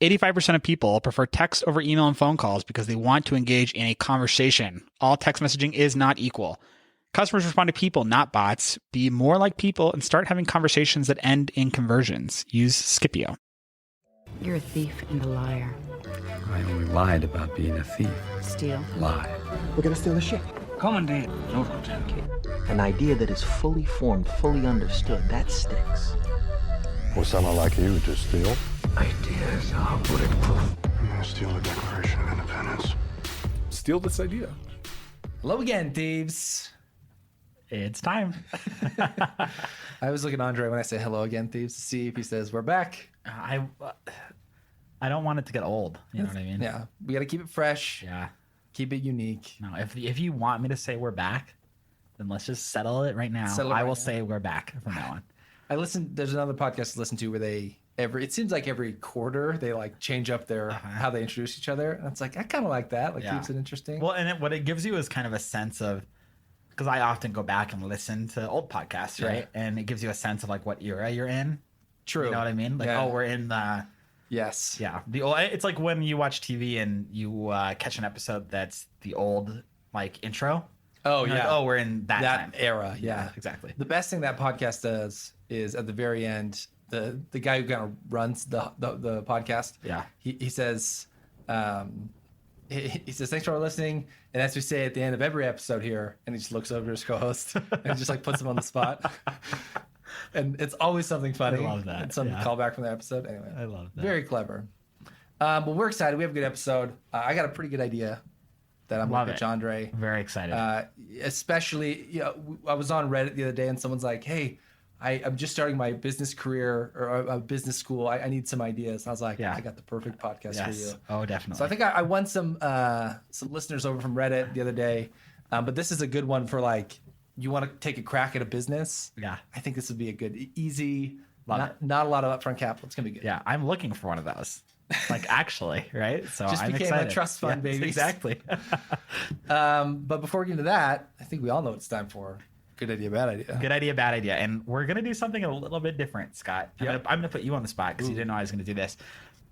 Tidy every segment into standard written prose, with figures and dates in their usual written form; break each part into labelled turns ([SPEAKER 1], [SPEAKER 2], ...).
[SPEAKER 1] 85% of people prefer text over email and phone calls because they want to engage in a conversation. All text messaging is not equal. Customers respond to people, not bots. Be more like people and start having conversations that end in conversions. Use Scipio.
[SPEAKER 2] You're a thief and a liar.
[SPEAKER 3] I only lied about being a thief.
[SPEAKER 2] Steal.
[SPEAKER 3] Lie.
[SPEAKER 4] We're gonna steal the ship.
[SPEAKER 5] Commandant, no Lieutenant.
[SPEAKER 4] An idea that is fully formed, fully understood, that sticks.
[SPEAKER 6] Well, someone like you to steal?
[SPEAKER 5] Ideas are bulletproof.
[SPEAKER 6] I'm gonna steal the Declaration of Independence.
[SPEAKER 7] Steal this idea.
[SPEAKER 8] Hello again, thieves.
[SPEAKER 1] It's time.
[SPEAKER 8] I always look at Andre when I say hello again, thieves, to see if he says we're back.
[SPEAKER 1] I don't want it to get old. You know what I mean?
[SPEAKER 8] Yeah, we got to keep it fresh.
[SPEAKER 1] Yeah.
[SPEAKER 8] Keep it unique.
[SPEAKER 1] No, if you want me to say we're back, then let's just settle it right now. I will say we're back from now on.
[SPEAKER 8] There's another podcast to listen to where it seems like every quarter they like change up their how they introduce each other. And it's like, I kind of like that. Like keeps it interesting.
[SPEAKER 1] Well, and what it gives you is kind of a sense of, because I often go back and listen to old podcasts, right? And it gives you a sense of like what era you're in.
[SPEAKER 8] True.
[SPEAKER 1] You know what I mean? Like, we're in the...
[SPEAKER 8] Yes.
[SPEAKER 1] Yeah. It's like when you watch TV and you catch an episode that's the old like intro.
[SPEAKER 8] Oh, yeah.
[SPEAKER 1] Like, we're in that time.
[SPEAKER 8] Era. Yeah,
[SPEAKER 1] exactly.
[SPEAKER 8] The best thing that podcast does is at the very end, the guy who kind of runs the podcast. Yeah. He says, he says, thanks for listening. And as we say at the end of every episode here, and he just looks over to his co-host and just like puts him on the spot. And it's always something funny.
[SPEAKER 1] I love that.
[SPEAKER 8] It's some callback from the episode. Anyway,
[SPEAKER 1] I love that.
[SPEAKER 8] Very clever. But we're excited. We have a good episode. I got a pretty good idea that I'm going to pitch Andre.
[SPEAKER 1] Very excited.
[SPEAKER 8] Especially, I was on Reddit the other day and someone's like, hey, I'm just starting my business career or a business school. I need some ideas. And I was like, I got the perfect podcast for you.
[SPEAKER 1] Oh, definitely.
[SPEAKER 8] So I think I won some listeners over from Reddit the other day. But this is a good one for like, you want to take a crack at a business? Yeah. I think this would be a good, easy, not a lot of upfront capital. It's going to be good.
[SPEAKER 1] Yeah. I'm looking for one of those. Like actually, right? So
[SPEAKER 8] just
[SPEAKER 1] I'm
[SPEAKER 8] became
[SPEAKER 1] excited.
[SPEAKER 8] a trust fund, baby.
[SPEAKER 1] Exactly.
[SPEAKER 8] But before we get into that, I think we all know what it's time for. Good idea, bad idea.
[SPEAKER 1] Good idea, bad idea. And we're going to do something a little bit different, Scott. I'm going to put you on the spot because you didn't know I was going to do this.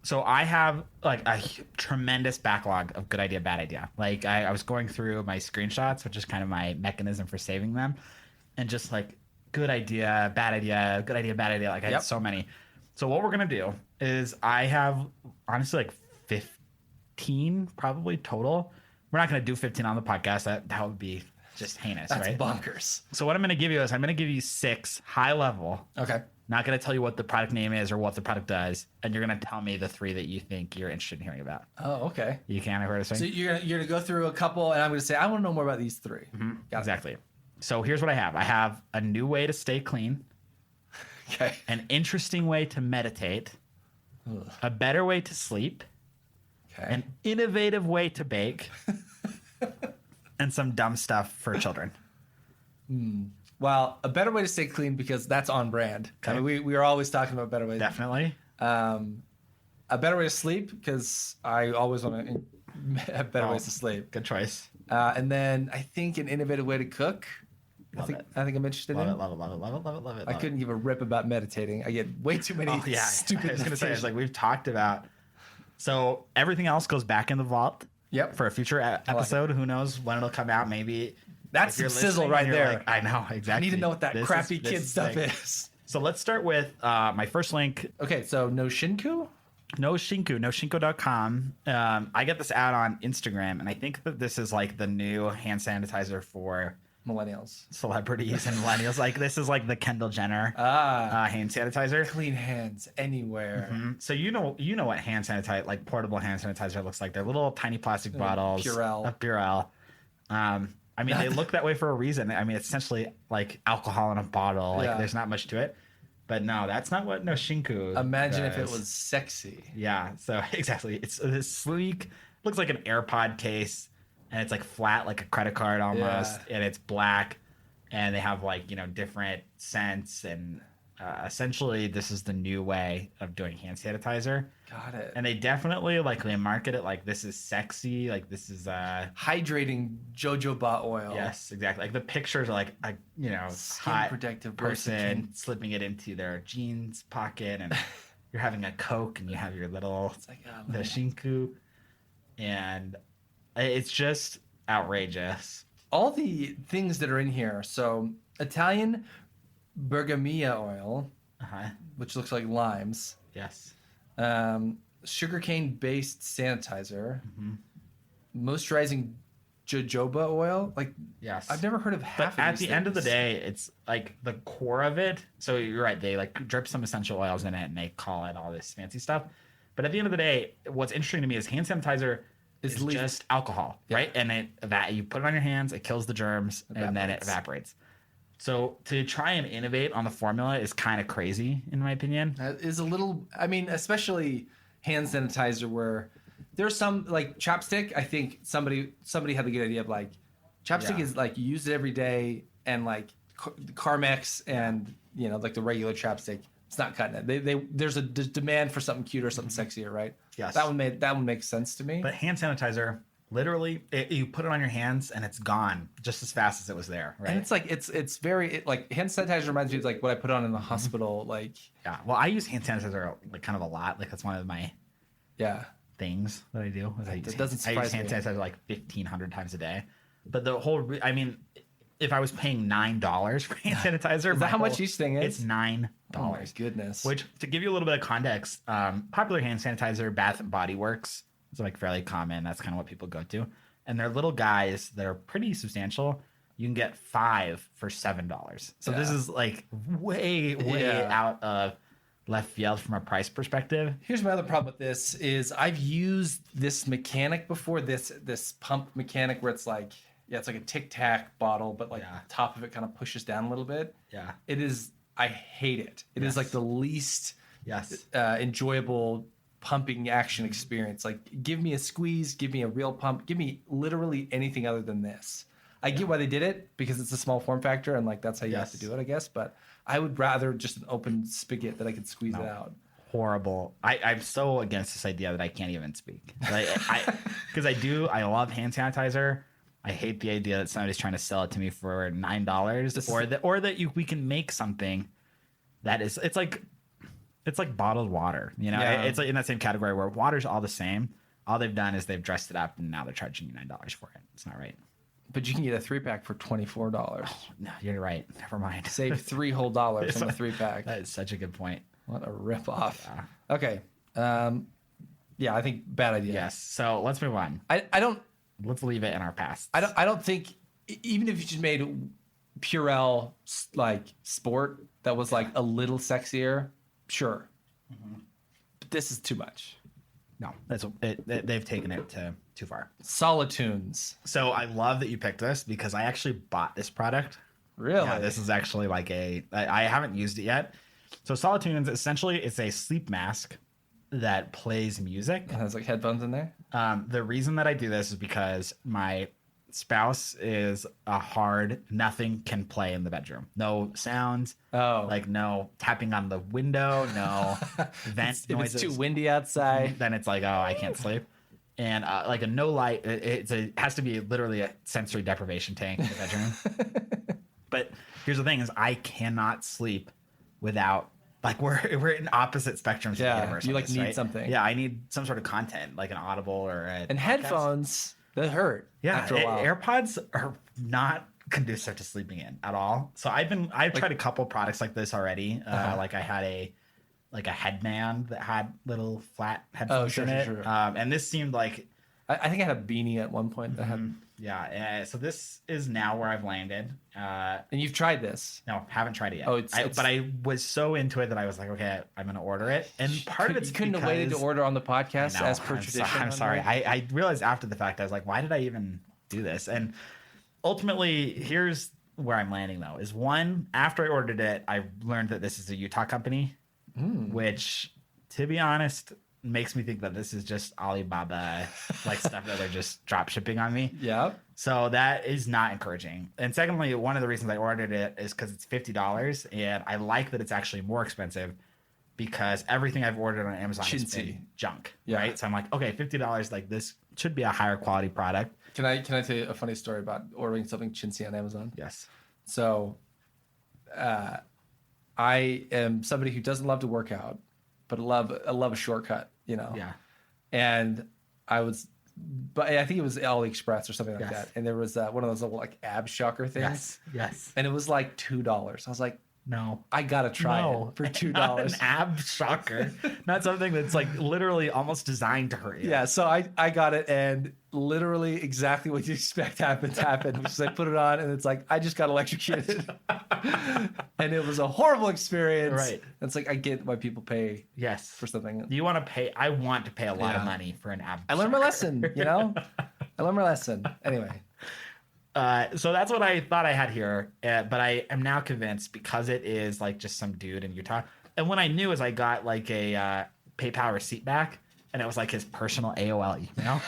[SPEAKER 1] So I have like a tremendous backlog of good idea, bad idea. Like I was going through my screenshots, which is kind of my mechanism for saving them. And just like good idea, bad idea, good idea, bad idea. Like I had so many. So what we're going to do is I have honestly like 15 probably total. We're not going to do 15 on the podcast. That would be just heinous, right?
[SPEAKER 8] That's bonkers.
[SPEAKER 1] So what I'm going to give you is I'm going to give you 6 high level.
[SPEAKER 8] Okay.
[SPEAKER 1] Not going to tell you what the product name is or what the product does, and you're going to tell me the 3 that you think you're interested in hearing about.
[SPEAKER 8] Oh, okay.
[SPEAKER 1] You can't hear what I'm saying?
[SPEAKER 8] So you're gonna go through a couple, and I'm gonna say I want to know more about these 3.
[SPEAKER 1] Mm-hmm. Exactly. So here's what I have. I have a new way to stay clean.
[SPEAKER 8] Okay.
[SPEAKER 1] An interesting way to meditate. A better way to sleep.
[SPEAKER 8] Okay.
[SPEAKER 1] An innovative way to bake. And some dumb stuff for children.
[SPEAKER 8] Well, a better way to stay clean because that's on brand. Okay. I mean, we are always talking about better ways.
[SPEAKER 1] Definitely.
[SPEAKER 8] A better way to sleep because I always want to have better ways to sleep.
[SPEAKER 1] Good choice.
[SPEAKER 8] And then I think an innovative way to cook. I think I'm interested in.
[SPEAKER 1] Love it.
[SPEAKER 8] I couldn't give a rip about meditating. I get way too many stupid.
[SPEAKER 1] I was going to say, like we've talked about. So everything else goes back in the vault.
[SPEAKER 8] Yep.
[SPEAKER 1] For a future episode. Like Who knows when it'll come out? Maybe.
[SPEAKER 8] That's some sizzle right there.
[SPEAKER 1] Like, I know, exactly.
[SPEAKER 8] I need to know what that crappy kid stuff is.
[SPEAKER 1] So let's start with my first link.
[SPEAKER 8] Okay, so No Shinku?
[SPEAKER 1] noshinku.com. I get this ad on Instagram, and I think that this is like the new hand sanitizer for
[SPEAKER 8] millennials,
[SPEAKER 1] celebrities, and millennials. Like this is like the Kendall Jenner hand sanitizer.
[SPEAKER 8] Clean hands anywhere.
[SPEAKER 1] Mm-hmm. So you know what hand sanitizer, like portable hand sanitizer, looks like. They're little tiny plastic bottles of Purell. I mean, they look that way for a reason. I mean, it's essentially like alcohol in a bottle. Like there's not much to it. But no, that's not what Noshinku
[SPEAKER 8] Imagine
[SPEAKER 1] does.
[SPEAKER 8] If it was sexy.
[SPEAKER 1] Yeah, so exactly. It's this sleek, looks like an AirPod case, and it's like flat like a credit card almost, and it's black, and they have like, different scents, and essentially this is the new way of doing hand sanitizer.
[SPEAKER 8] Got it.
[SPEAKER 1] And they definitely they market it like this is sexy, like this is
[SPEAKER 8] hydrating jojoba oil.
[SPEAKER 1] Yes, exactly. Like the pictures are like a
[SPEAKER 8] skin
[SPEAKER 1] hot
[SPEAKER 8] protective
[SPEAKER 1] person slipping it into their jeans pocket, and you're having a Coke and you have your little the shinku, and it's just outrageous.
[SPEAKER 8] All the things that are in here. So Italian bergamia oil, which looks like limes.
[SPEAKER 1] Yes.
[SPEAKER 8] Sugarcane based sanitizer. Moisturizing jojoba oil. Like,
[SPEAKER 1] yes,
[SPEAKER 8] I've never heard of half
[SPEAKER 1] but
[SPEAKER 8] of
[SPEAKER 1] at
[SPEAKER 8] these
[SPEAKER 1] the
[SPEAKER 8] things.
[SPEAKER 1] end of the day, it's like the core of it. So you're right, they like drip some essential oils in it and they call it all this fancy stuff. But at the end of the day, what's interesting to me is hand sanitizer is just alcohol, right? And that you put it on your hands, it kills the germs, and then it evaporates. So to try and innovate on the formula is kind of crazy, in my opinion.
[SPEAKER 8] That is a little, I mean, especially hand sanitizer where there's some like chapstick. I think somebody had the good idea of like chapstick is like you use it every day, and like Carmex and like the regular chapstick, it's not cutting it. There's a demand for something cuter, something sexier, right?
[SPEAKER 1] Yes.
[SPEAKER 8] That one makes sense to me.
[SPEAKER 1] But hand sanitizer, literally, you put it on your hands and it's gone just as fast as it was there, right?
[SPEAKER 8] And it's like it's very like hand sanitizer reminds me of like what I put on in the hospital, like.
[SPEAKER 1] Yeah. Well, I use hand sanitizer like kind of a lot. Like that's one of my things that I do.
[SPEAKER 8] It doesn't surprise
[SPEAKER 1] I use hand sanitizer like 1,500 times a day. But the whole, I mean, if I was paying $9 for hand sanitizer,
[SPEAKER 8] is that how much each thing is?
[SPEAKER 1] It's $9.
[SPEAKER 8] Oh my goodness.
[SPEAKER 1] Which, to give you a little bit of context, popular hand sanitizer, Bath and Body Works, is like fairly common. That's kind of what people go to. And they're little guys that are pretty substantial. You can get 5 for $7. So this is like way out of left field from a price perspective.
[SPEAKER 8] Here's my other problem with this is I've used this mechanic before, this pump mechanic where it's like, it's like a Tic Tac bottle, but like the top of it kind of pushes down a little bit.
[SPEAKER 1] Yeah.
[SPEAKER 8] It is, I hate it. It is like the least enjoyable pumping action experience. Like, give me a squeeze, give me a real pump, give me literally anything other than this. I get why they did it because it's a small form factor and like that's how you have to do it, I guess. But I would rather just an open spigot that I could squeeze it out.
[SPEAKER 1] Horrible. I'm so against this idea that I can't even speak. Like, because I love hand sanitizer. I hate the idea that somebody's trying to sell it to me for $9, or that we can make something that is it's like bottled water. It's like in that same category where water's all the same. All they've done is they've dressed it up and now they're charging you $9 for it. It's not right.
[SPEAKER 8] But you can get a 3-pack for $24.
[SPEAKER 1] Oh, no, you're right. Never mind.
[SPEAKER 8] Save $3 whole on a 3-pack.
[SPEAKER 1] That is such a good point.
[SPEAKER 8] What a ripoff. Yeah. Okay. I think bad idea.
[SPEAKER 1] Yes. So let's move on. Let's leave it in our past.
[SPEAKER 8] I don't think, even if you just made Purell like sport that was like a little sexier, sure. But this is too much.
[SPEAKER 1] No, they've taken it too far.
[SPEAKER 8] Solitunes.
[SPEAKER 1] So I love that you picked this because I actually bought this product.
[SPEAKER 8] Really?
[SPEAKER 1] Yeah, this is actually like I haven't used it yet. So Solitunes, essentially, it's a sleep mask that plays music.
[SPEAKER 8] It has like headphones in there?
[SPEAKER 1] The reason that I do this is because my spouse is a hard nothing can play in the bedroom. No sounds. Like no tapping on the window. No vent noises.
[SPEAKER 8] If it's too windy outside,
[SPEAKER 1] then it's like, oh, I can't sleep. And like a no light, it has to be literally a sensory deprivation tank in the bedroom. But here's the thing: is I cannot sleep without. Like we're in opposite spectrums of the universe.
[SPEAKER 8] You like need something.
[SPEAKER 1] Yeah, I need some sort of content, like an Audible or
[SPEAKER 8] and headphones. That hurt.
[SPEAKER 1] Yeah,
[SPEAKER 8] after a while.
[SPEAKER 1] AirPods are not conducive to sleeping in at all. So I've tried a couple products like this already. Like I had a headband that had little flat headphones in it. Sure. And this seemed like
[SPEAKER 8] I think I had a beanie at one point that had.
[SPEAKER 1] Yeah. So this is now where I've landed.
[SPEAKER 8] And you've tried this?
[SPEAKER 1] No, haven't tried it yet.
[SPEAKER 8] Oh,
[SPEAKER 1] but I was so into it that I was like, okay, I'm going to order it. And part of it's
[SPEAKER 8] you couldn't have waited to order on the podcast as per tradition.
[SPEAKER 1] I'm sorry. I realized after the fact, I was like, why did I even do this? And ultimately, here's where I'm landing though. Is one, after I ordered it, I learned that this is a Utah company, which, to be honest, makes me think that this is just Alibaba like stuff that they're just drop shipping on me.
[SPEAKER 8] Yeah.
[SPEAKER 1] So that is not encouraging. And secondly, one of the reasons I ordered it is because it's $50, and I like that it's actually more expensive because everything I've ordered on Amazon has been junk. Yeah. Right. So I'm like, okay, $50, like this should be a higher quality product.
[SPEAKER 8] Can I tell you a funny story about ordering something chintzy on Amazon?
[SPEAKER 1] Yes.
[SPEAKER 8] So I am somebody who doesn't love to work out, but I love a shortcut, you know.
[SPEAKER 1] Yeah.
[SPEAKER 8] And but I think it was AliExpress or something like that. And there was one of those little like ab shocker things.
[SPEAKER 1] Yes.
[SPEAKER 8] And it was like $2. I was like,
[SPEAKER 1] no,
[SPEAKER 8] I gotta try it for $2.
[SPEAKER 1] Not an ab shocker, not something that's like literally almost designed to hurt you.
[SPEAKER 8] Yeah, so I got it, and literally exactly what you expect happened, which is I put it on, and it's like I just got electrocuted, and it was a horrible experience.
[SPEAKER 1] Right.
[SPEAKER 8] It's like I get why people pay for something.
[SPEAKER 1] You want to pay? I want to pay a lot of money for an ab.
[SPEAKER 8] I learned my lesson. You know, I learned my lesson. Anyway.
[SPEAKER 1] So that's what I thought I had here, but I am now convinced because it is like just some dude in Utah. And what I knew is I got like a PayPal receipt back, and it was like his personal AOL email.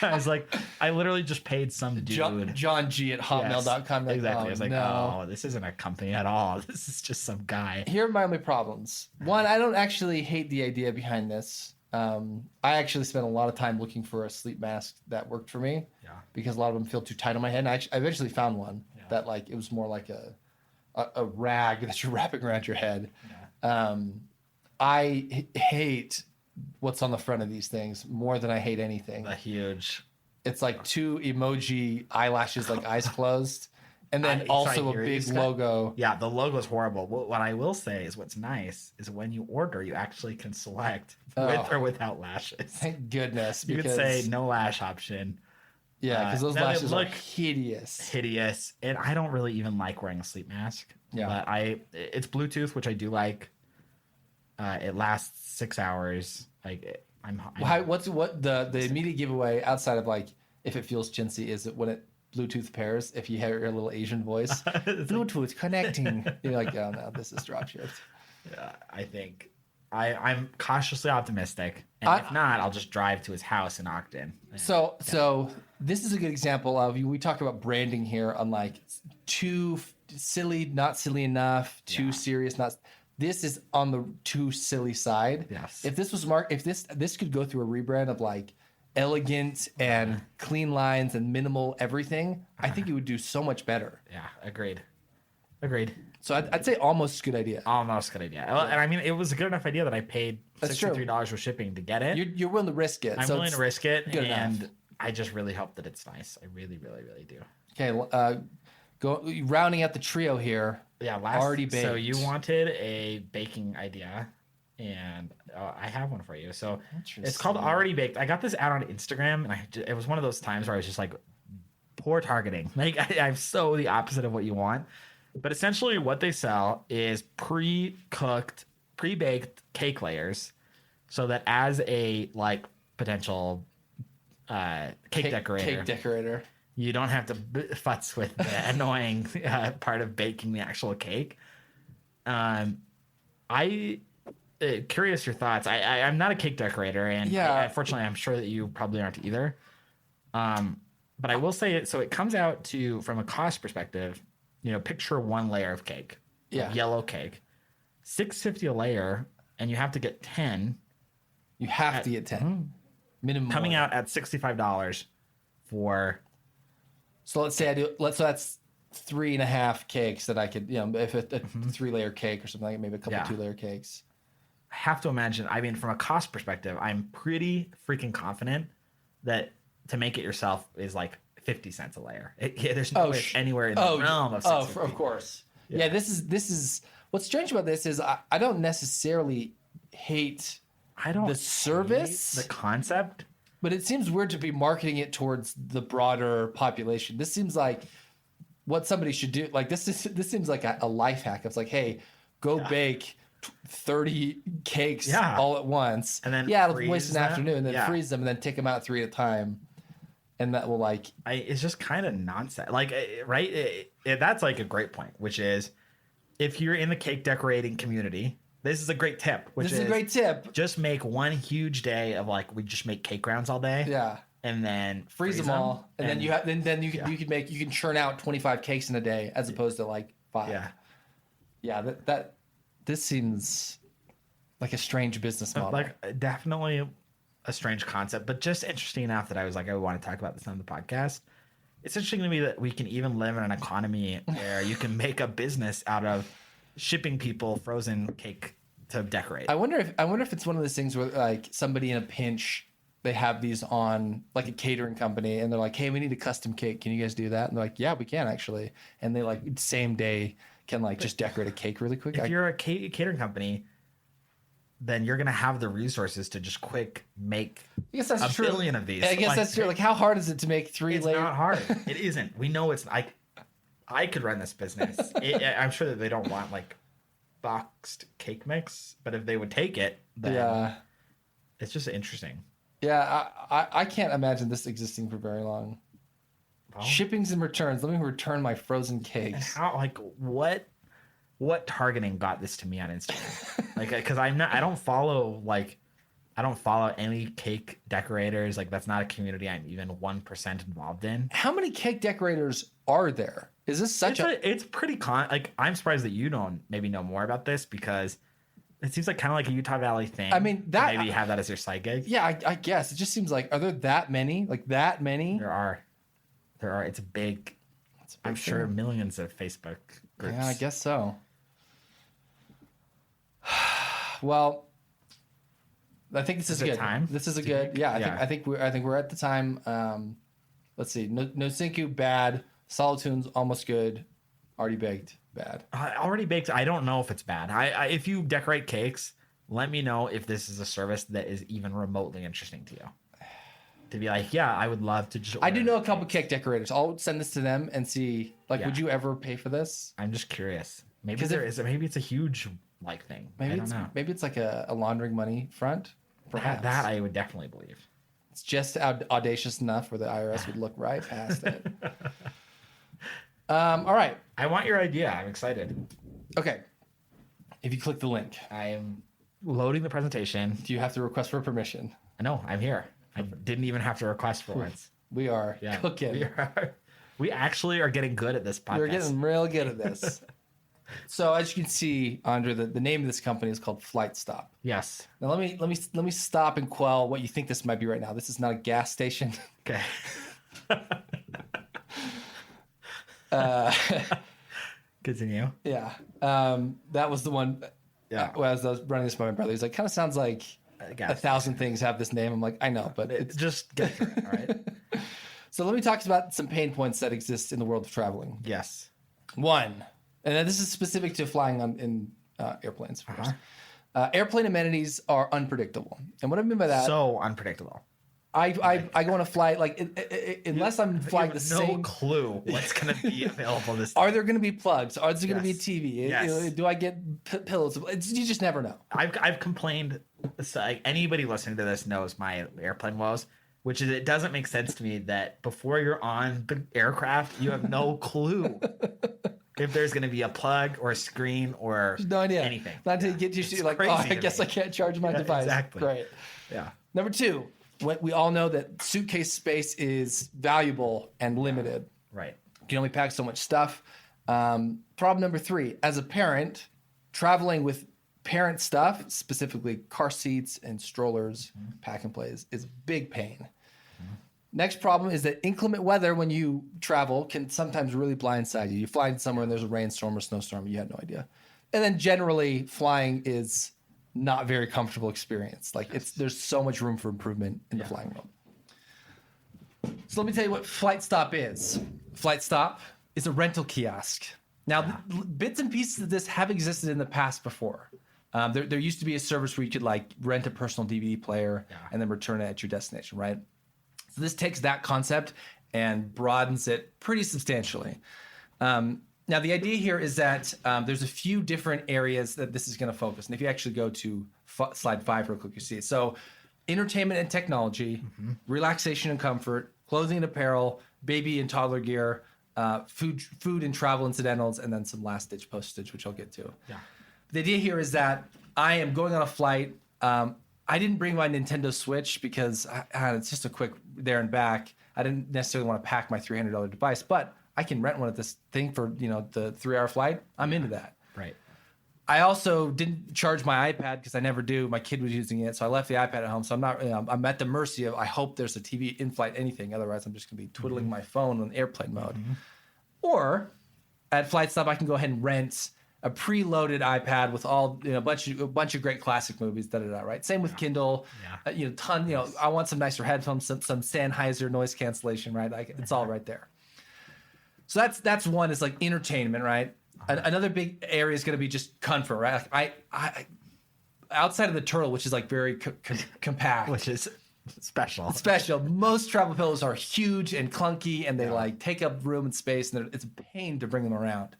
[SPEAKER 1] I was like, I literally just paid some dude.
[SPEAKER 8] John G at hotmail.com.
[SPEAKER 1] Yes, exactly. I was like,
[SPEAKER 8] no.
[SPEAKER 1] oh, this isn't a company at all. This is just some guy.
[SPEAKER 8] Here are my only problems. One, I don't actually hate the idea behind this. I actually spent a lot of time looking for a sleep mask that worked for me. Yeah. Because a lot of them feel too tight on my head. And I eventually found one that like it was more like a rag that you're wrapping around your head. Yeah. I hate what's on the front of these things more than I hate anything. It's like 2 emoji eyelashes, like eyes closed, and then also a big logo.
[SPEAKER 1] Yeah, the logo is horrible. What I will say is what's nice is when you order, you actually can select with or without lashes.
[SPEAKER 8] Thank goodness.
[SPEAKER 1] You could say no lash option.
[SPEAKER 8] Yeah, because those lashes look hideous.
[SPEAKER 1] Hideous. And I don't really even like wearing a sleep mask. Yeah. But it's Bluetooth, which I do like. It lasts 6 hours. Like
[SPEAKER 8] what's the immediate giveaway outside of like if it feels chintzy is it when it Bluetooth pairs, if you hear your little Asian voice, Bluetooth connecting, you're like, oh no, this is drop shift.
[SPEAKER 1] Yeah, I think I'm cautiously optimistic, and if not, I'll just drive to his house in Ogden.
[SPEAKER 8] So this is a good example of we talk about branding here on like too silly, not silly enough, too serious, not. This is on the too silly side.
[SPEAKER 1] Yes.
[SPEAKER 8] If this was if this could go through a rebrand of like elegant and clean lines and minimal everything, I think it would do so much better.
[SPEAKER 1] Yeah, agreed.
[SPEAKER 8] So I'd say almost a good idea.
[SPEAKER 1] Almost good idea. Yeah. And I mean, it was a good enough idea that I paid $63 for shipping to get it.
[SPEAKER 8] You're willing to risk it.
[SPEAKER 1] I'm willing to risk it, and
[SPEAKER 8] enough.
[SPEAKER 1] I just really hope that it's nice. I really, really, really do.
[SPEAKER 8] Okay, rounding out the trio here.
[SPEAKER 1] Yeah, already baked. So you wanted a baking idea, and I have one for you. So it's called Already Baked. I got this out on Instagram, and it was one of those times where I was just like, poor targeting. Like I'm so the opposite of what you want. But essentially, what they sell is pre-cooked, pre-baked cake layers, so that as a like potential cake decorator. You don't have to futz with the annoying part of baking the actual cake. Curious your thoughts. I'm not a cake decorator, and unfortunately, I'm sure that you probably aren't either. But I will say it. So it comes out to, from a cost perspective, picture one layer of cake, yellow cake, $6.50 a layer, and you have to get 10.
[SPEAKER 8] You have to get 10 minimum.
[SPEAKER 1] Coming out at $65 for.
[SPEAKER 8] So let's say so that's 3.5 cakes that I could, if a 3-layer cake or something like maybe a couple 2-layer cakes.
[SPEAKER 1] I have to imagine, I mean, from a cost perspective, I'm pretty freaking confident that to make it yourself is like 50 cents a layer. There's no way anywhere in the realm of $6.50.
[SPEAKER 8] Of course. Yeah, this is what's strange about this is I don't necessarily hate the service,
[SPEAKER 1] the concept.
[SPEAKER 8] But it seems weird to be marketing it towards the broader population. This seems like what somebody should do. Like this seems like a life hack. It's like, hey, go bake 30 cakes all at once,
[SPEAKER 1] and then
[SPEAKER 8] it'll waste an afternoon, and then freeze them, and then take them out 3 at a time, and that will
[SPEAKER 1] it's just kind of nonsense. Like, right? That's like a great point, which is if you're in the cake decorating community. This is a great tip.
[SPEAKER 8] This is a great tip.
[SPEAKER 1] Just make one huge day of we just make cake grounds all day.
[SPEAKER 8] Yeah.
[SPEAKER 1] And then
[SPEAKER 8] freeze them all. And then you can churn out 25 cakes in a day as opposed to 5. Yeah. Yeah. This seems like a strange business model.
[SPEAKER 1] Definitely a strange concept, but just interesting enough that I was I want to talk about this on the podcast. It's interesting to me that we can even live in an economy where you can make a business out of shipping people frozen cake to decorate.
[SPEAKER 8] I wonder if it's one of those things where like somebody in a pinch, they have these on like a catering company and they're like, hey, we need a custom cake. Can you guys do that? And they're like, yeah, we can actually. And they like same day can like just decorate a cake really quick.
[SPEAKER 1] If you're a catering company, then you're going to have the resources to just quick make
[SPEAKER 8] I guess that's true.
[SPEAKER 1] billion of these.
[SPEAKER 8] I guess that's true. Like how hard is it to make 3
[SPEAKER 1] It's
[SPEAKER 8] layers?
[SPEAKER 1] not hard. It isn't. We know it's I could run this business. I'm sure that they don't want like boxed cake mix, but if they would take it, then it's just interesting.
[SPEAKER 8] Yeah, I can't imagine this existing for very long.
[SPEAKER 1] Well,
[SPEAKER 8] Shippings and returns. Let me return my frozen
[SPEAKER 1] and
[SPEAKER 8] cakes.
[SPEAKER 1] how what targeting got this to me on Instagram? Like, because I don't follow any cake decorators. Like, that's not a community I'm even 1% involved in.
[SPEAKER 8] How many cake decorators are there? Is this such
[SPEAKER 1] it's pretty like, I'm surprised that you don't maybe know more about this, because it seems like kind of like a Utah Valley thing.
[SPEAKER 8] I mean,
[SPEAKER 1] that maybe you have that as your side gig.
[SPEAKER 8] Yeah, I guess it just seems like, are there that many? Like that many?
[SPEAKER 1] There are. It's a big. I'm sure millions of Facebook groups.
[SPEAKER 8] Yeah, I guess so. Well, I think this is good.
[SPEAKER 1] Time?
[SPEAKER 8] This is a good. Yeah, I think we're at the time. Let's see. Nosinku bad. Solitude's almost good. Already baked bad.
[SPEAKER 1] Already baked. I don't know if it's bad. If you decorate cakes, let me know if this is a service that is even remotely interesting to you. To be like, yeah, I would love to just.
[SPEAKER 8] I do know a couple cake decorators. I'll send this to them and see. Like, would you ever pay for this?
[SPEAKER 1] I'm just curious. Maybe Maybe it's a huge like thing.
[SPEAKER 8] Maybe
[SPEAKER 1] I don't know.
[SPEAKER 8] Maybe it's like a laundering money front. Perhaps
[SPEAKER 1] That I would definitely believe.
[SPEAKER 8] It's just audacious enough where the IRS would look right past it. All right.
[SPEAKER 1] I want your idea. I'm excited.
[SPEAKER 8] Okay. If you click the link,
[SPEAKER 1] I am loading the presentation.
[SPEAKER 8] Do you have to request for permission?
[SPEAKER 1] No, I'm here. I didn't even have to request for once.
[SPEAKER 8] We are cooking.
[SPEAKER 1] We actually are getting good at this podcast.
[SPEAKER 8] We're getting real good at this. So as you can see, Andre, the name of this company is called FlightStop.
[SPEAKER 1] Yes.
[SPEAKER 8] Now let me stop and quell what you think this might be right now. This is not a gas station.
[SPEAKER 1] Okay. Continue.
[SPEAKER 8] Yeah. That was the one.
[SPEAKER 1] Yeah.
[SPEAKER 8] As I was running this by my brother, he's like, kind of sounds like 1,000 things have this name. I'm like, I know, but it's
[SPEAKER 1] just get through it. All right.
[SPEAKER 8] So let me talk about some pain points that exist in the world of traveling.
[SPEAKER 1] Yes.
[SPEAKER 8] One, and this is specific to flying in airplanes, of course. Airplane amenities are unpredictable. And what I mean by that...
[SPEAKER 1] So unpredictable.
[SPEAKER 8] I go on a flight, like, unless I'm flying the same...
[SPEAKER 1] No clue what's going to be available this
[SPEAKER 8] time. Are there going to be plugs? Are there going to be a TV?
[SPEAKER 1] Yes.
[SPEAKER 8] Do I get pillows? You just never know.
[SPEAKER 1] I've complained... So, like, anybody listening to this knows my airplane woes, which is it doesn't make sense to me that before you're on the aircraft, you have no clue if there's going to be a plug or a screen or
[SPEAKER 8] no idea.
[SPEAKER 1] Anything.
[SPEAKER 8] Not until you get used to it, like, oh, I guess I can't charge my device.
[SPEAKER 1] Exactly.
[SPEAKER 8] Great.
[SPEAKER 1] Yeah.
[SPEAKER 8] Number two, we all know that suitcase space is valuable and limited.
[SPEAKER 1] Right.
[SPEAKER 8] You can only pack so much stuff. Problem number three, as a parent, traveling with parent stuff, specifically car seats and strollers, pack and plays, is a big pain. Next problem is that inclement weather when you travel can sometimes really blindside you. You fly somewhere and there's a rainstorm or snowstorm, you had no idea. And then generally flying is not very comfortable experience. Like there's so much room for improvement in the flying world. So let me tell you what FlightStop is. FlightStop is a rental kiosk. Now, bits and pieces of this have existed in the past before. There used to be a service where you could like rent a personal DVD player and then return it at your destination, right? So this takes that concept and broadens it pretty substantially. Now, the idea here is that there's a few different areas that this is going to focus. And if you actually go to slide 5 real quick, you see it. So entertainment and technology, relaxation and comfort, clothing and apparel, baby and toddler gear, food and travel incidentals, and then some last-ditch postage, which I'll get to. Yeah. The idea here is that I am going on a flight. I didn't bring my Nintendo Switch because it's just a quick there and back. I didn't necessarily want to pack my $300 device, but I can rent one of this thing for the 3-hour flight. I'm into that.
[SPEAKER 1] Right.
[SPEAKER 8] I also didn't charge my iPad because I never do. My kid was using it, so I left the iPad at home. So I'm not. I'm at the mercy of. I hope there's a TV in flight, anything. Otherwise, I'm just going to be twiddling my phone on airplane mode. Or at FlightStop, I can go ahead and rent a preloaded iPad with all a bunch of great classic movies. Right. Same with Kindle.
[SPEAKER 1] Yeah.
[SPEAKER 8] I want some nicer headphones, some Sennheiser noise cancellation. Right. It's all right there. So that's one is like entertainment. Right. Another big area is going to be just comfort. Right. Like I outside of the Turtle, which is like very compact,
[SPEAKER 1] which is special.
[SPEAKER 8] Most travel pillows are huge and clunky, and they like take up room and space, and it's a pain to bring them around.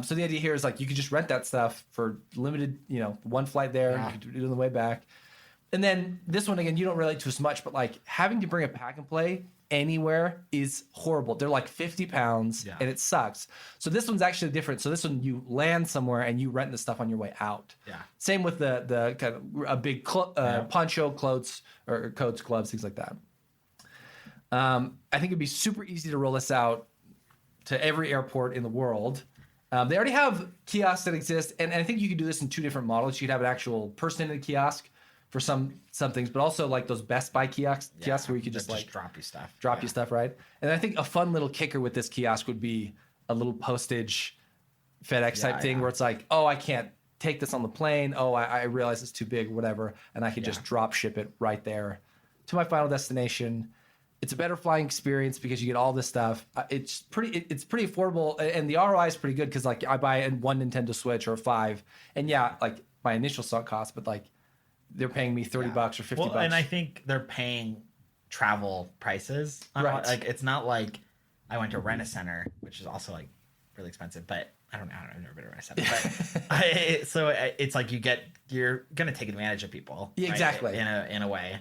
[SPEAKER 8] So the idea here is like you could just rent that stuff for limited, one flight there, you could do it on the way back. And then this one again, you don't relate to as much, but like having to bring a pack and play anywhere is horrible. They're like 50 pounds and it sucks. So this one's actually different. So this one you land somewhere and you rent the stuff on your way out.
[SPEAKER 1] Yeah.
[SPEAKER 8] Same with the kind of a big poncho, clothes or coats, gloves, things like that. I think it'd be super easy to roll this out to every airport in the world. They already have kiosks that exist, and I think you could do this in two different models. You could have an actual person in a kiosk for some things, but also like those Best Buy kiosks where you could just like
[SPEAKER 1] drop you stuff.
[SPEAKER 8] You stuff, right? And I think a fun little kicker with this kiosk would be a little postage FedEx type thing where it's like, oh, I can't take this on the plane. Oh, I realize it's too big, whatever, and I could just drop ship it right there to my final destination. It's a better flying experience because you get all this stuff. It's pretty affordable, and the ROI is pretty good because like I buy one Nintendo Switch or 5, and like my initial sunk cost, but like they're paying me $30 or $50.
[SPEAKER 1] Well, and I think they're paying travel prices.
[SPEAKER 8] Right.
[SPEAKER 1] Like it's not like I went to Rent-A-Center, which is also like really expensive, but I don't know. I've never been to Rent-A-Center, but so it's like you're gonna take advantage of people.
[SPEAKER 8] Yeah, exactly.
[SPEAKER 1] Right? In a way.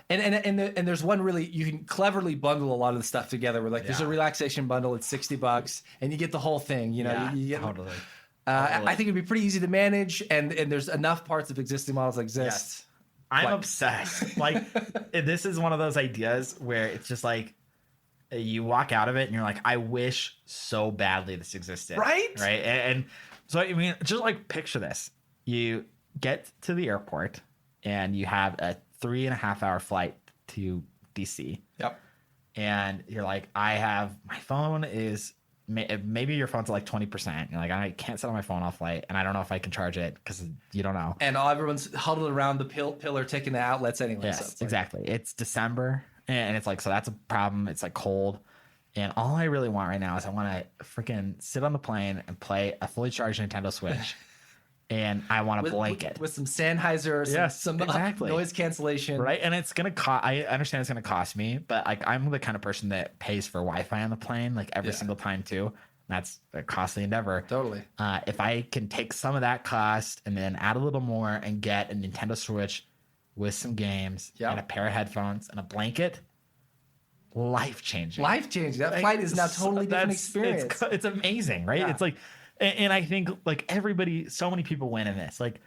[SPEAKER 8] And there's one really you can cleverly bundle a lot of the stuff together. Where like there's a relaxation bundle, it's $60, and you get the whole thing. You get,
[SPEAKER 1] totally.
[SPEAKER 8] I think it'd be pretty easy to manage, and there's enough parts of existing models that exist.
[SPEAKER 1] Yes. I'm obsessed. Like this is one of those ideas where it's just like you walk out of it and you're like, I wish so badly this existed. Right. And so I mean, just like picture this: you get to the airport and you have a 3.5-hour flight to DC.
[SPEAKER 8] Yep.
[SPEAKER 1] And you're like, my phone is, maybe your phone's at like 20%. You're like, I can't sit on my phone all flight, and I don't know if I can charge it because you don't know.
[SPEAKER 8] And everyone's huddled around the pillar taking the outlets anyway.
[SPEAKER 1] Yes,
[SPEAKER 8] so
[SPEAKER 1] exactly. It's December, and it's like, so that's a problem. It's like cold. And all I really want right now is I want to freaking sit on the plane and play a fully charged Nintendo Switch. And I want a blanket
[SPEAKER 8] with some Sennheiser, some noise cancellation,
[SPEAKER 1] right? And it's gonna cost. I understand it's gonna cost me, but like I'm the kind of person that pays for Wi-Fi on the plane, like every single time too. That's a costly endeavor.
[SPEAKER 8] Totally.
[SPEAKER 1] If I can take some of that cost and then add a little more and get a Nintendo Switch with some games and a pair of headphones and a blanket, life changing.
[SPEAKER 8] That flight is now totally different experience.
[SPEAKER 1] It's amazing, right?
[SPEAKER 8] Yeah.
[SPEAKER 1] It's like. And I think like everybody, so many people win in this. Like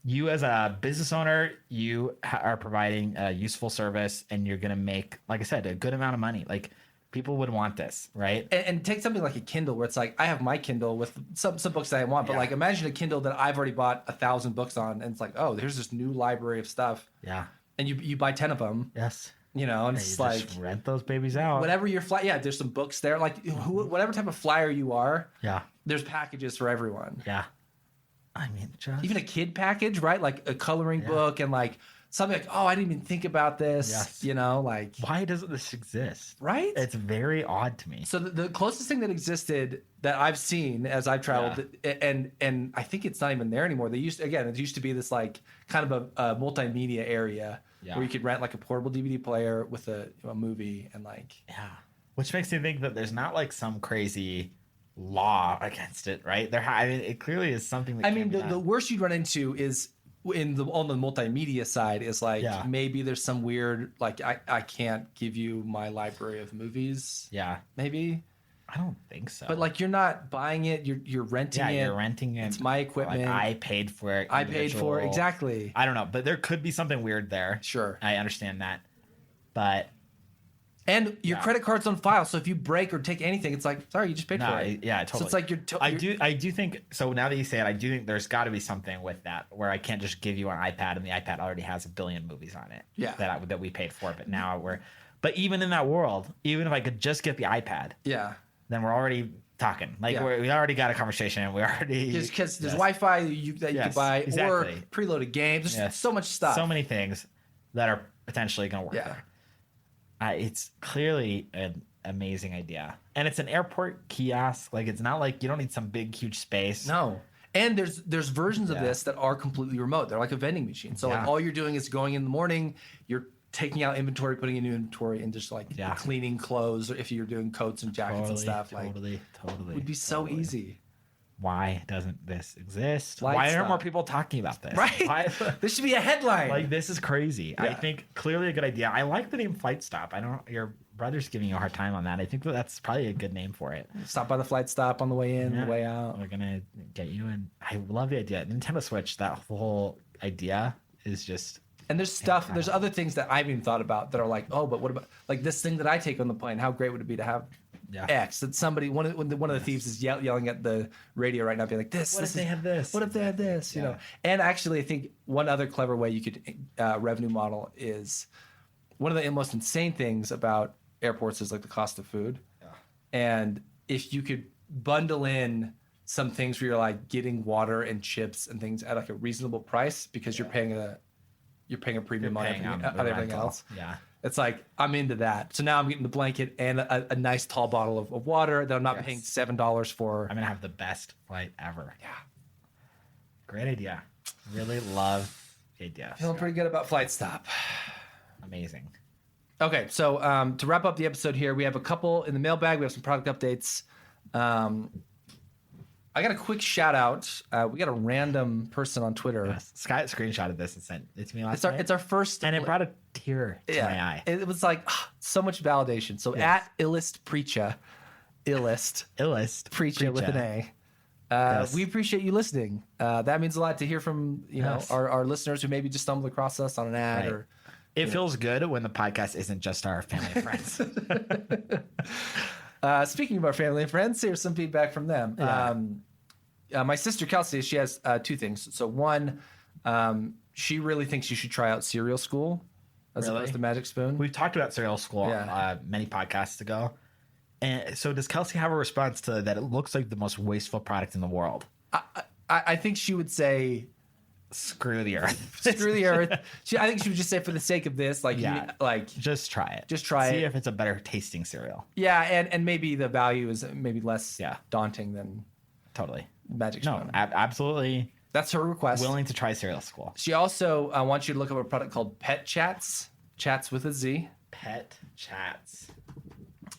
[SPEAKER 1] you as a business owner, you are providing a useful service and you're going to make, like I said, a good amount of money. Like people would want this, right?
[SPEAKER 8] And take something like a Kindle where it's like, I have my Kindle with some books that I want, but like imagine a Kindle that I've already bought 1,000 books on. And it's like, oh, there's this new library of stuff.
[SPEAKER 1] Yeah.
[SPEAKER 8] And you buy 10 of them.
[SPEAKER 1] Yes.
[SPEAKER 8] And it's like
[SPEAKER 1] just rent those babies out.
[SPEAKER 8] Whatever your flight, there's some books there. Like whatever type of flyer you are, there's packages for everyone.
[SPEAKER 1] Yeah, I mean,
[SPEAKER 8] even a kid package, right? Like a coloring book and like something like, oh, I didn't even think about this. Yes. Like
[SPEAKER 1] why doesn't this exist?
[SPEAKER 8] Right?
[SPEAKER 1] It's very odd to me.
[SPEAKER 8] So the closest thing that existed that I've seen as I've traveled, and I think it's not even there anymore. It used to be this like kind of a multimedia area. Yeah. Where you could rent like a portable DVD player with a movie and like
[SPEAKER 1] which makes me think that there's not like some crazy law against it, right? It clearly is something that
[SPEAKER 8] the worst you'd run into is on the multimedia side is like maybe there's some weird like I can't give you my library of movies.
[SPEAKER 1] Yeah,
[SPEAKER 8] maybe.
[SPEAKER 1] I don't think so.
[SPEAKER 8] But like you're not buying it, you're renting it.
[SPEAKER 1] Yeah, you're renting it.
[SPEAKER 8] It's my equipment.
[SPEAKER 1] Like, I paid for it.
[SPEAKER 8] I paid for it. Exactly.
[SPEAKER 1] I don't know, but there could be something weird there.
[SPEAKER 8] Sure.
[SPEAKER 1] I understand that. But
[SPEAKER 8] and your credit card's on file, so if you break or take anything, it's like, sorry, you just paid for it.
[SPEAKER 1] Yeah, totally.
[SPEAKER 8] So it's like
[SPEAKER 1] I do think so. Now that you say it, I do think there's got to be something with that where I can't just give you an iPad and the iPad already has 1 billion movies on it.
[SPEAKER 8] Yeah.
[SPEAKER 1] That we paid for, but now but even in that world, even if I could just get the iPad.
[SPEAKER 8] Yeah.
[SPEAKER 1] Then we're already talking. Like
[SPEAKER 8] Yeah.
[SPEAKER 1] we already got a conversation. We already
[SPEAKER 8] Just because there's
[SPEAKER 1] Yes.
[SPEAKER 8] Wi-Fi that you
[SPEAKER 1] Yes,
[SPEAKER 8] can buy, or
[SPEAKER 1] exactly.
[SPEAKER 8] preloaded games. There's
[SPEAKER 1] Yes.
[SPEAKER 8] so much stuff.
[SPEAKER 1] So many things that are potentially going to work
[SPEAKER 8] Yeah.
[SPEAKER 1] there. It's clearly an amazing idea, and it's an airport kiosk. Like it's not like you don't need some big huge space.
[SPEAKER 8] No. And there's versions of
[SPEAKER 1] Yeah.
[SPEAKER 8] this that are completely remote. They're like a vending machine. So like
[SPEAKER 1] Yeah.
[SPEAKER 8] all you're doing is going in the morning, you're taking out inventory, putting in new inventory, and just like
[SPEAKER 1] Yeah.
[SPEAKER 8] cleaning clothes, or if you're doing coats and jackets and stuff. Like
[SPEAKER 1] Totally.
[SPEAKER 8] it would be so easy.
[SPEAKER 1] Why doesn't this exist?
[SPEAKER 8] FlightStop.
[SPEAKER 1] Why aren't more people talking about this?
[SPEAKER 8] Right?
[SPEAKER 1] Why,
[SPEAKER 8] This should be a headline.
[SPEAKER 1] like this is crazy. I
[SPEAKER 8] Yeah.
[SPEAKER 1] think clearly a good idea. I like the name FlightStop. I don't. Your brother's giving you a hard time on that. I think that's probably a good name for it.
[SPEAKER 8] Stop by the FlightStop on the way in,
[SPEAKER 1] Yeah.
[SPEAKER 8] the way out.
[SPEAKER 1] We're gonna get you in. I love the idea. Nintendo Switch. That whole idea is just.
[SPEAKER 8] And there's stuff, there's other things that I've even thought about that are like, oh, but what about like this thing that I take on the plane? How great would it be to have
[SPEAKER 1] Yeah.
[SPEAKER 8] X? That somebody, one of the thieves is yelling at the radio right now, being like,
[SPEAKER 1] What if they had this?
[SPEAKER 8] What if they had this? You know. And actually, I think one other clever way you could revenue model is one of the most insane things about airports is like the cost of food. Yeah. And if you could bundle in some things where you're like getting water and chips and things at like a reasonable price because you're paying a premium on everything
[SPEAKER 1] rental.
[SPEAKER 8] else.
[SPEAKER 1] Yeah.
[SPEAKER 8] It's like, I'm into that. So now I'm getting the blanket and a nice tall bottle of water that I'm not paying $7 for.
[SPEAKER 1] I'm gonna have the best flight ever. Yeah. Great idea. Really love the idea.
[SPEAKER 8] Feeling pretty good about FlightStop.
[SPEAKER 1] Amazing.
[SPEAKER 8] Okay, so to wrap up the episode here, we have a couple in the mailbag. We have some product updates. I got a quick shout out. We got a random person on Twitter.
[SPEAKER 1] Yes. Scott screenshotted this and sent it to me last night.
[SPEAKER 8] It's our first,
[SPEAKER 1] and it brought a tear to my eye.
[SPEAKER 8] It was like so much validation. So at Illest Preacher,
[SPEAKER 1] Illest
[SPEAKER 8] Preacher with an A. We appreciate you listening. That means a lot to hear from our listeners who maybe just stumbled across us on an ad or.
[SPEAKER 1] It feels good when the podcast isn't just our family and friends.
[SPEAKER 8] Speaking of our family and friends, here's some feedback from them.
[SPEAKER 1] Yeah.
[SPEAKER 8] My sister Kelsey, she has two things. So one, she really thinks you should try out Cereal School as opposed to Magic Spoon.
[SPEAKER 1] We've talked about Cereal School many podcasts ago. And so does Kelsey have a response to that? It looks like the most wasteful product in the world.
[SPEAKER 8] I think she would say,
[SPEAKER 1] screw the earth.
[SPEAKER 8] Screw the earth. I think she would just say, for the sake of this,
[SPEAKER 1] just try it.
[SPEAKER 8] Just try
[SPEAKER 1] See
[SPEAKER 8] it.
[SPEAKER 1] if it's a better tasting cereal.
[SPEAKER 8] Yeah, and maybe the value is maybe less daunting than
[SPEAKER 1] totally
[SPEAKER 8] Magic Spoon.
[SPEAKER 1] No, absolutely.
[SPEAKER 8] That's her request.
[SPEAKER 1] Willing to try Cereal School.
[SPEAKER 8] She also wants you to look up a product called Pet Chats. Chats with a Z.
[SPEAKER 1] Pet Chats.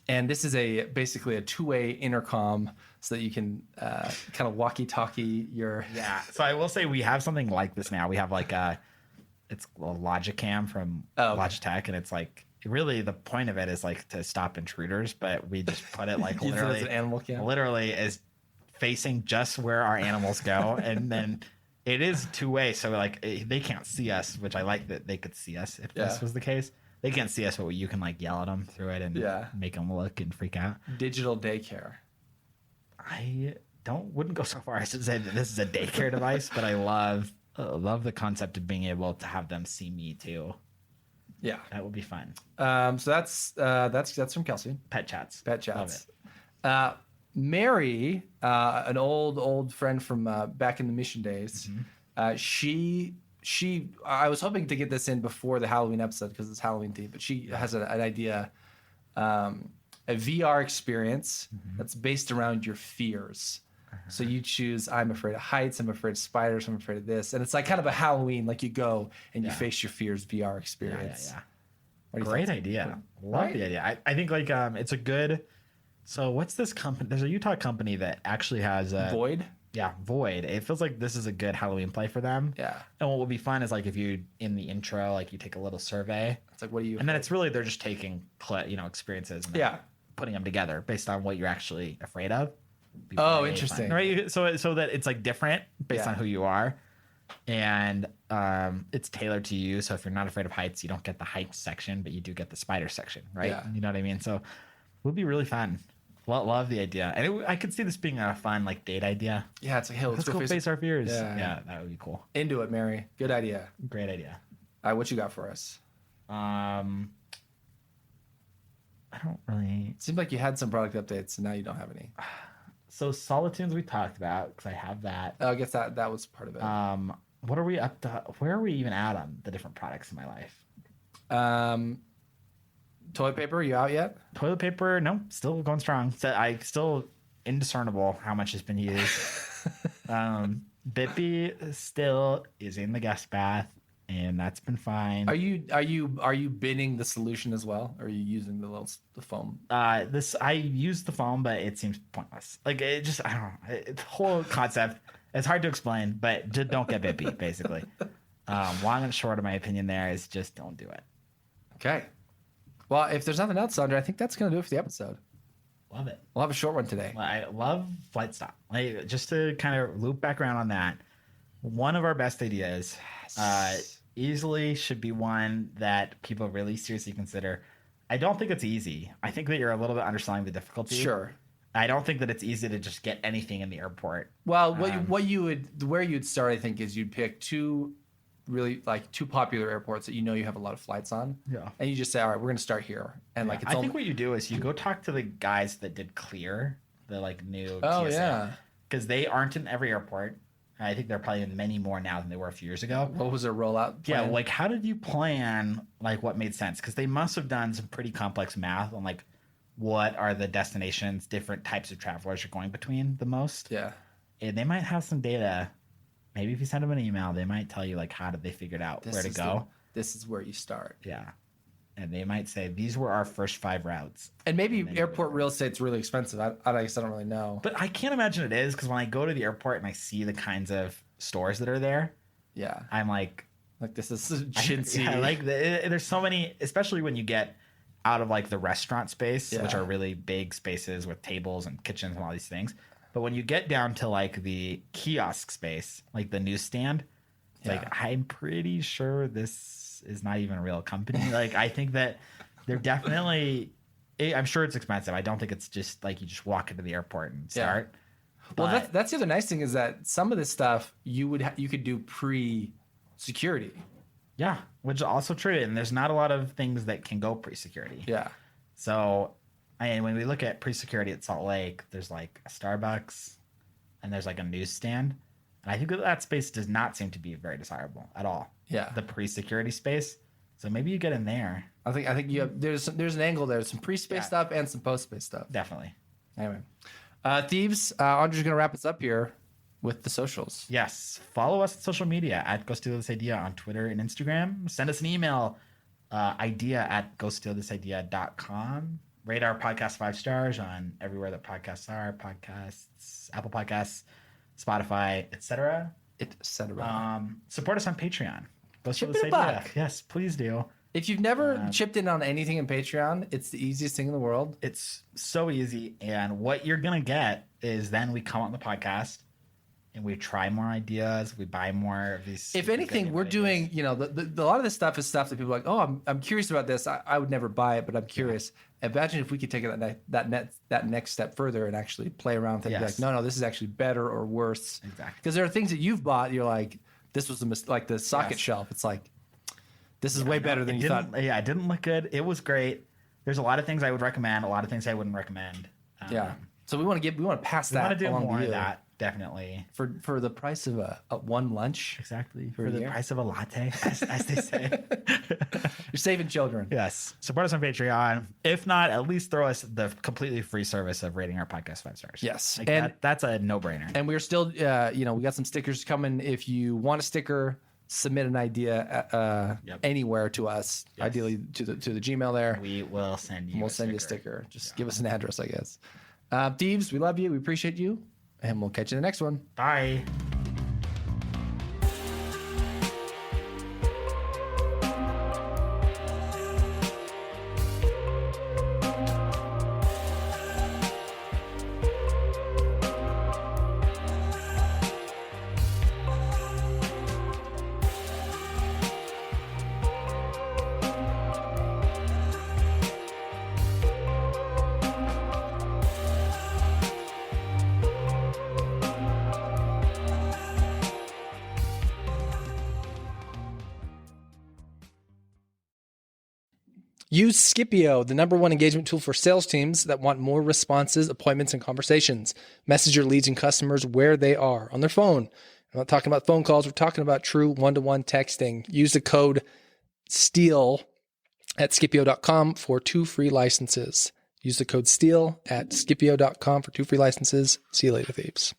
[SPEAKER 8] And this is basically a two-way intercom so that you can kind of walkie-talkie your...
[SPEAKER 1] Yeah. So I will say we have something like this now. We have it's a Logicam from Logitech, and it's like really the point of it is like to stop intruders, but we just put it like literally
[SPEAKER 8] as an animal cam.
[SPEAKER 1] Literally is facing just where our animals go, and then it is two-way, so like they can't see us, which I like that they could see us if this was the case. They can't see us, but you can like yell at them through it and make them look and freak out.
[SPEAKER 8] Digital daycare.
[SPEAKER 1] I wouldn't go so far as to say that this is a daycare device, but I love the concept of being able to have them see me too.
[SPEAKER 8] Yeah,
[SPEAKER 1] that would be fun.
[SPEAKER 8] So that's from Kelsey.
[SPEAKER 1] Pet Chats.
[SPEAKER 8] Love it. Mary, an old friend from back in the mission days, she I was hoping to get this in before the Halloween episode because it's Halloween themed, but she has an idea, a VR experience that's based around your fears. So you choose, I'm afraid of heights, I'm afraid of spiders, I'm afraid of this. And it's like kind of a Halloween, like you go and you face your fears VR experience.
[SPEAKER 1] Great idea. Love the idea. I think like it's a good, so what's this company? There's a Utah company that actually has a
[SPEAKER 8] Void.
[SPEAKER 1] Yeah, Void. It feels like this is a good Halloween play for them.
[SPEAKER 8] Yeah.
[SPEAKER 1] And what would be fun is like if you in the intro, like you take a little survey.
[SPEAKER 8] It's like, what do you?
[SPEAKER 1] And then it's really they're just taking experiences and putting them together based on what you're actually afraid of.
[SPEAKER 8] Oh, interesting.
[SPEAKER 1] Fun, right? So that it's like different based on who you are, and it's tailored to you. So if you're not afraid of heights, you don't get the heights section, but you do get the spider section, right?
[SPEAKER 8] Yeah.
[SPEAKER 1] You know what I mean? So it would be really fun. Love the idea, and I could see this being a fun like date idea.
[SPEAKER 8] Yeah, it's like, hey, let's go
[SPEAKER 1] face our fears.
[SPEAKER 8] Yeah,
[SPEAKER 1] that would be cool.
[SPEAKER 8] Into it, Mary. Good idea.
[SPEAKER 1] Great idea.
[SPEAKER 8] What you got for us?
[SPEAKER 1] I don't really.
[SPEAKER 8] It seemed like you had some product updates, and now you don't have any.
[SPEAKER 1] So Solitunes we talked about because I have that.
[SPEAKER 8] I guess that was part of it.
[SPEAKER 1] What are we up to? Where are we even at on the different products in my life?
[SPEAKER 8] Toilet paper, are you out yet?
[SPEAKER 1] Toilet paper, no, still going strong. So I still indiscernible how much has been used. Bippy still is in the guest bath, and that's been fine.
[SPEAKER 8] Are you binning the solution as well? Or are you using the foam?
[SPEAKER 1] I use the foam, but it seems pointless. Like it just, I don't know. The whole concept, it's hard to explain, but just don't get Bippy, basically. Long and short of my opinion there is just don't do it.
[SPEAKER 8] Okay. Well, if there's nothing else, Sandra, I think that's going to do it for the episode.
[SPEAKER 1] Love it.
[SPEAKER 8] We'll have a short one today.
[SPEAKER 1] I love FlightStop. Like, just to kind of loop back around on that, one of our best ideas, easily should be one that people really seriously consider. I don't think it's easy. I think that you're a little bit underselling the difficulty.
[SPEAKER 8] Sure.
[SPEAKER 1] I don't think that it's easy to just get anything in the airport.
[SPEAKER 8] Well, where you'd start, I think, is you'd pick two popular airports that you have a lot of flights on.
[SPEAKER 1] Yeah.
[SPEAKER 8] And you just say, all right, we're going to start here. And
[SPEAKER 1] I think what you do is you go talk to the guys that did Clear, the new TSA.
[SPEAKER 8] Yeah.
[SPEAKER 1] Because they aren't in every airport. I think they're probably in many more now than they were a few years ago.
[SPEAKER 8] What was their rollout plan?
[SPEAKER 1] Yeah, like how did you plan what made sense? Because they must have done some pretty complex math on what are the destinations different types of travelers are going between the most.
[SPEAKER 8] Yeah.
[SPEAKER 1] And they might have some data. Maybe if you send them an email, they might tell you how did they figure out where to go.
[SPEAKER 8] This is where you start.
[SPEAKER 1] Yeah. And they might say, these were our first 5 routes.
[SPEAKER 8] And maybe airport real estate's really expensive. I guess I don't really know.
[SPEAKER 1] But I can't imagine it is, because when I go to the airport and I see the kinds of stores that are there,
[SPEAKER 8] yeah,
[SPEAKER 1] I'm like
[SPEAKER 8] this is chintzy.
[SPEAKER 1] Yeah, there's so many, especially when you get out of the restaurant space, which are really big spaces with tables and kitchens and all these things. But when you get down to the kiosk space, the newsstand, I'm pretty sure this is not even a real company. I think that they're definitely, I'm sure it's expensive. I don't think it's just you just walk into the airport and start.
[SPEAKER 8] Yeah. Well, that's the other nice thing is that some of this stuff you could do pre-security.
[SPEAKER 1] Yeah, which is also true. And there's not a lot of things that can go pre-security.
[SPEAKER 8] Yeah.
[SPEAKER 1] So, when we look at pre-security at Salt Lake, there's a Starbucks and there's a newsstand. And I think that space does not seem to be very desirable at all.
[SPEAKER 8] Yeah.
[SPEAKER 1] The pre-security space. So maybe you get in there.
[SPEAKER 8] I think you have there's an angle there, some pre-space stuff and some post-space stuff.
[SPEAKER 1] Definitely.
[SPEAKER 8] Anyway. Thieves, Andrew's going to wrap us up here with the socials.
[SPEAKER 1] Yes. Follow us on social media at Go Steal This Idea on Twitter and Instagram. Send us an email, idea@gostealthisidea.com. Rate our podcast 5 stars on everywhere that podcasts are, Apple Podcasts, Spotify, etc. Support us on Patreon. Go Steal This Idea. Yes, please do.
[SPEAKER 8] If you've never chipped in on anything in Patreon, it's the easiest thing in the world.
[SPEAKER 1] It's so easy. And what you're going to get is then we come on the podcast and we try more ideas. We buy more of these.
[SPEAKER 8] If anything, we're doing, a lot of this stuff is stuff that people are like, oh, I'm curious about this. I would never buy it, but I'm curious. Imagine if we could take it that next step further and actually play around with it. Yes. No, this is actually better or worse.
[SPEAKER 1] Exactly.
[SPEAKER 8] Because there are things that you've bought. You're like, this was a mistake. Like the socket shelf. It's like, this is way better than you thought.
[SPEAKER 1] Yeah, it didn't look good. It was great. There's a lot of things I would recommend. A lot of things I wouldn't recommend.
[SPEAKER 8] Yeah. So we want to pass that along to you.
[SPEAKER 1] We want to do more of that. Definitely.
[SPEAKER 8] For the price of a one lunch.
[SPEAKER 1] Exactly. For the price of a latte, as they say.
[SPEAKER 8] You're saving children.
[SPEAKER 1] Yes. Support us on Patreon. If not, at least throw us the completely free service of rating our podcast 5 stars.
[SPEAKER 8] Yes.
[SPEAKER 1] That's a no-brainer.
[SPEAKER 8] And we're still, we got some stickers coming. If you want a sticker, submit an idea anywhere to us, ideally to the Gmail there.
[SPEAKER 1] We will send you
[SPEAKER 8] you a sticker. Just give us an address, I guess. Thieves, we love you. We appreciate you. And we'll catch you in the next one.
[SPEAKER 1] Bye.
[SPEAKER 9] Use Scipio, the #1 engagement tool for sales teams that want more responses, appointments, and conversations. Message your leads and customers where they are, on their phone. I'm not talking about phone calls. We're talking about true one-to-one texting. Use the code STEAL at Scipio.com for 2 free licenses. Use the code STEAL at Scipio.com for 2 free licenses. See you later, thieves.